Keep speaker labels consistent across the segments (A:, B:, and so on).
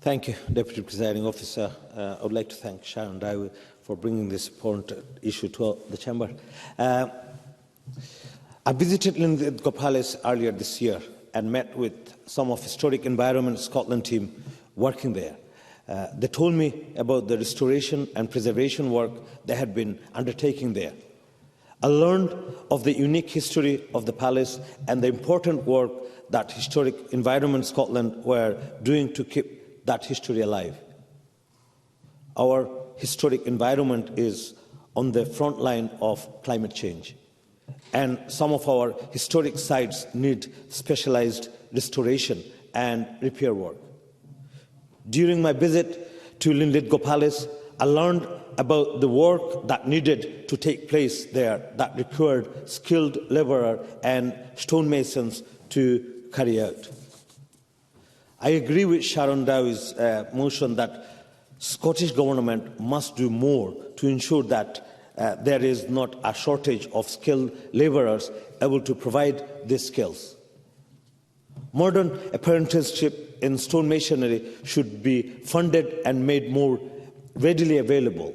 A: Thank you, Deputy Presiding Officer. I would like to thank Sharon Dowie for bringing this important issue to the Chamber. I visited Linlithgow Palace earlier this year and met with some of Historic Environment Scotland team working there. They told me about the restoration and preservation work they had been undertaking there. I learned of the unique history of the palace and the important work that Historic Environment Scotland were doing to keep that history alive. Our historic environment is on the front line of climate change, and some of our historic sites need specialized restoration and repair work. During my visit to Linlithgow Palace, I learned about the work that needed to take place there that required skilled labourer and stonemasons to carry out. I agree with Sharon Dowie's motion that Scottish Government must do more to ensure that there is not a shortage of skilled labourers able to provide these skills. Modern apprenticeship in stonemasonry should be funded and made more readily available.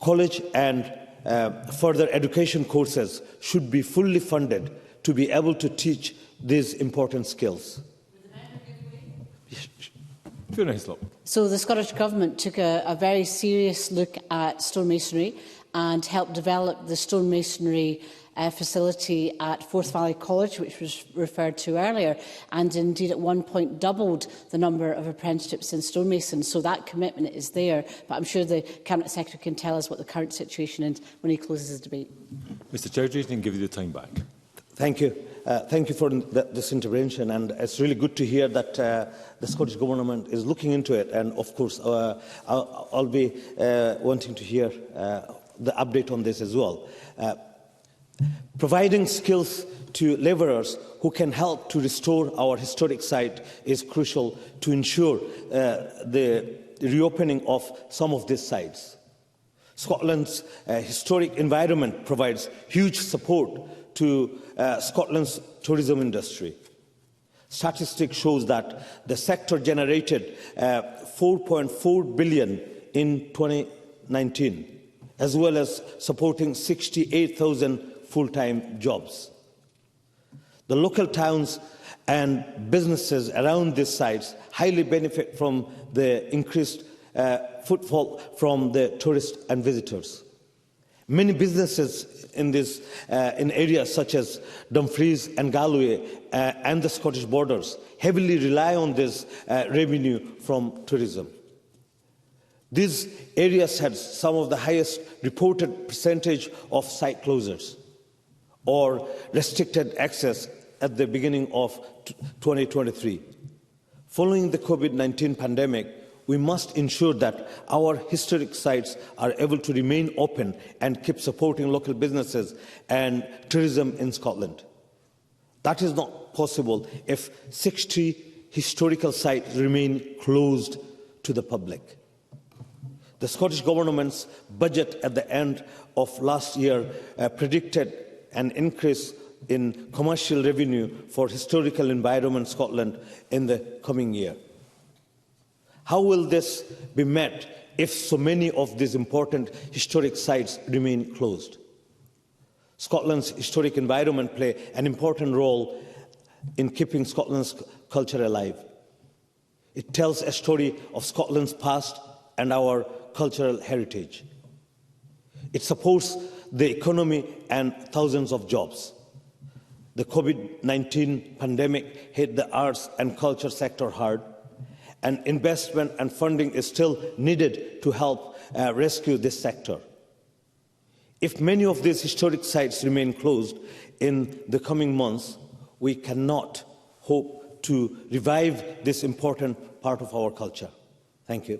A: College and further education courses should be fully funded to be able to teach these important skills.
B: So the Scottish Government took a very serious look at stonemasonry and helped develop the stonemasonry facility at Forth Valley College, which was referred to earlier, and indeed at one point doubled the number of apprenticeships in stonemasons. So that commitment is there, but I'm sure the Cabinet Secretary can tell us what the current situation is when he closes his debate.
C: Mr Chowdhury, I can give you the time back.
A: Thank you. Thank you for this intervention, and it's really good to hear that the Scottish Government is looking into it, and of course I'll be wanting to hear the update on this as well. Providing skills to labourers who can help to restore our historic site is crucial to ensure the reopening of some of these sites. Scotland's historic environment provides huge support to Scotland's tourism industry. Statistics shows that the sector generated 4.4 billion in 2019, as well as supporting 68,000 full-time jobs. The local towns and businesses around these sites highly benefit from the increased footfall from the tourists and visitors. Many businesses in areas such as Dumfries and Galway and the Scottish borders heavily rely on this revenue from tourism. These areas had some of the highest reported percentage of site closures or restricted access at the beginning of 2023. Following the COVID-19 pandemic, we must ensure that our historic sites are able to remain open and keep supporting local businesses and tourism in Scotland. That is not possible if 60 historical sites remain closed to the public. The Scottish Government's budget at the end of last year predicted an increase in commercial revenue for Historical Environment Scotland in the coming year. How will this be met if so many of these important historic sites remain closed? Scotland's historic environment plays an important role in keeping Scotland's culture alive. It tells a story of Scotland's past and our cultural heritage. It supports the economy and thousands of jobs. The COVID-19 pandemic hit the arts and culture sector hard, and investment and funding is still needed to help rescue this sector. If many of these historic sites remain closed in the coming months, we cannot hope to revive this important part of our culture. Thank you.